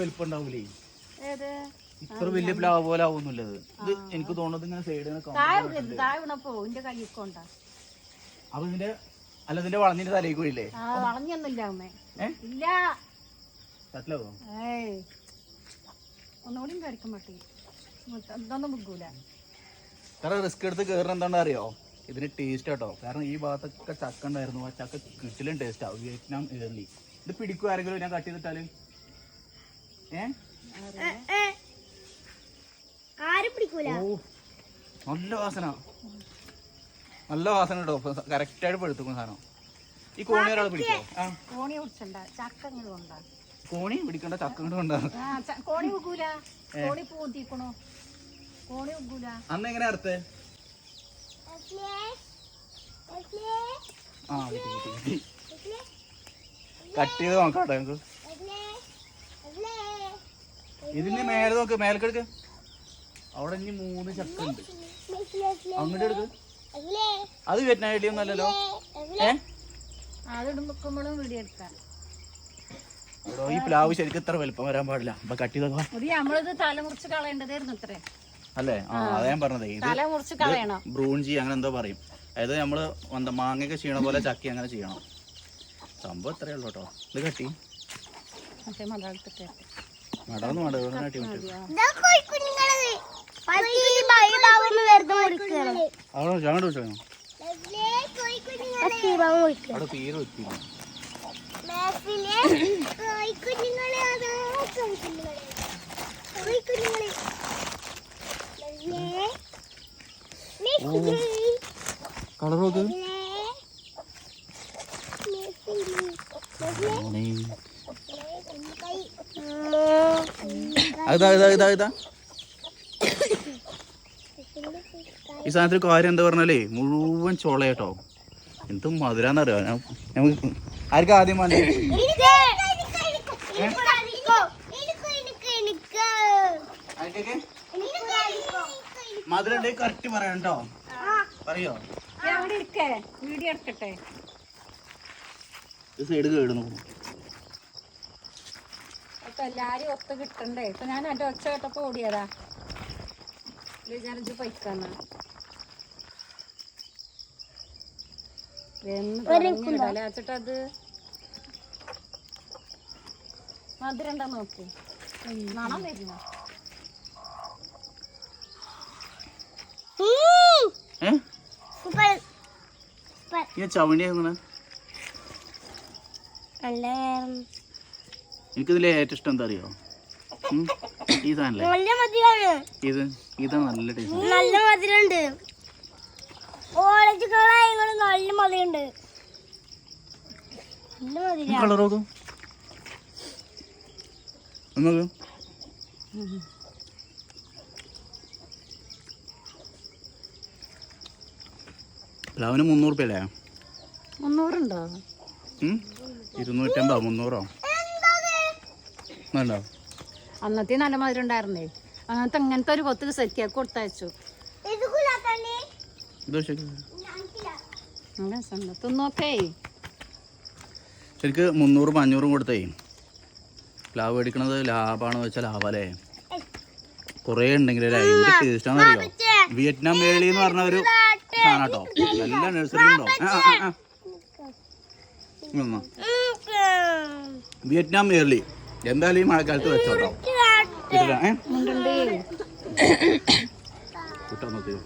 വലിപ്പുണ്ടാവൂലേ? ഇത്ര വലിയ പ്ലാവ് പോലെ ആവുന്നുള്ളത്. ഇത് എനിക്ക് തോന്നുന്നത് ഇങ്ങനെ സൈഡിൽ അപ്പൊ ഇതിന്റെ അല്ല ഇതിന്റെ വളഞ്ഞിന്റെ തലയിൽ കൂടിയില്ലേ? റിസ്ക് എടുത്ത് കേറുന്ന എന്താണെന്ന് അറിയോ? ഇതിന് ടേസ്റ്റ് കേട്ടോ. കാരണം ഈ ഭാഗത്തൊക്കെ ചക്ക ഉണ്ടായിരുന്നു. ആ ചക്ക കിട്ടിലും ടേസ്റ്റ് ആവും. Vietnam early. ഇത് പിടിക്കും ആരെങ്കിലും ഞാൻ കട്ട് ചെയ്തിട്ടാല്? നല്ല വാസന, നല്ല വാസന കേട്ടോ. കറക്റ്റ് ആയിട്ട് പഴുത്തുക്കും സാധനം. ഈ കോണി ഒരാൾ പിടിക്കോ? കോണി പിടിക്കണ്ട, ചക്ക അന്ന് എങ്ങനെ അറുത്ത്? കട്ട് ചെയ്ത് നോക്കാട്ടോ ഞങ്ങക്ക്. ഇതിന് മേലെ നോക്ക്, മേലക്കെടുക്ക്. അവിടെ ഇനി 3 ചക്ക ഉണ്ട്. അങ്ങോട്ട് എടുക്ക്. അത് വിയറ്റ്നാം ഏർലി ഒന്നും അല്ലല്ലോ. ഈ പ്ലാവ് ശരിക്കും ഇത്ര വലുപ്പം വരാൻ പാടില്ല. അപ്പൊ കട്ട് ചെയ്ത് അല്ലേ? അതാ ഞാൻ പറഞ്ഞത്. ഇത് ബ്രൂൺജി അങ്ങനെ എന്തോ പറയും. അതായത് നമ്മള് എന്താ മാങ്ങയൊക്കെ ചെയ്യണ പോലെ ചക്കി അങ്ങനെ ചെയ്യണം. സംഭവം ഇത്രയേ ഉള്ളൂ കേട്ടോ. ഇത് കട്ടി മടന്ന് മട അങ്ങോട്ട് വെച്ചോ. അവിടെ തീരെ വെക്കില്ല. കളർ നോക്ക്. ഈ സാധനത്തിൽ കാര്യം എന്താ പറഞ്ഞാലേ മുഴുവൻ ചോളയാട്ടോ. എന്ത് മധുരാന്നറിയോ? നമുക്ക് ആർക്കും ആദ്യം വേണ്ട മധുര കറക്റ്റ് പറയാം കേട്ടോ. പറയോ? വീഡിയോ എടുക്കട്ടെ. സൈഡ് കേടുന്നു. എല്ലാരും ഒത്ത് കിട്ടണ്ടേ? ഇപ്പൊ ഞാൻ എന്റെ ഒച്ച കേട്ടപ്പോ ഓടിയതാ. വിചാരിച്ചു പൈക്കാന്ന അത് മധുരണ്ടാ നോക്ക്. നാണം വരുന്നു. ചവണി എനിക്കിതിൽ ഏറ്റവും ഇഷ്ടം എന്താ അറിയോ? ഈ സാധനല്ലേ ഇത്. ഇതാണ് നല്ല ടേസ്റ്റ്. നല്ല മധുരമുണ്ട്. നല്ല മധുരമുണ്ട്. കളർ നോക്കും നമുക്ക്. പ്ലാവിന് 300 രൂപ അല്ലേ? 300 ഉണ്ടോ? 250 300 നല്ല. അന്നത്തെ നല്ല മധുരം ഉണ്ടായിരുന്നേ. അങ്ങനത്തെ ഇങ്ങനത്തെ ഒരു കൊത്ത് സെറ്റ് കൊടുത്തയച്ചു. തിന്നോക്കേ. ശരിക്ക് 300 500 കൊടുത്തേ പ്ലാവ് മേടിക്കണത് ലാഭമാണെന്ന് വെച്ചാൽ ലാഭല്ലേ. കുറേ ഉണ്ടെങ്കിലേ എന്ത് ടേസ്റ്റാണെന്ന് അറിയോ? വിയറ്റ്നാം ഏർലി എന്ന് പറഞ്ഞ ഒരു സാധനം കേട്ടോ. നല്ല നഴ്സറി ഉണ്ടോ? വിയറ്റ്നാം ഏർലി എന്തായാലും ഈ മഴക്കാലത്ത് വെച്ചോട്ടോ. കിട്ടോ നോക്കിയോ?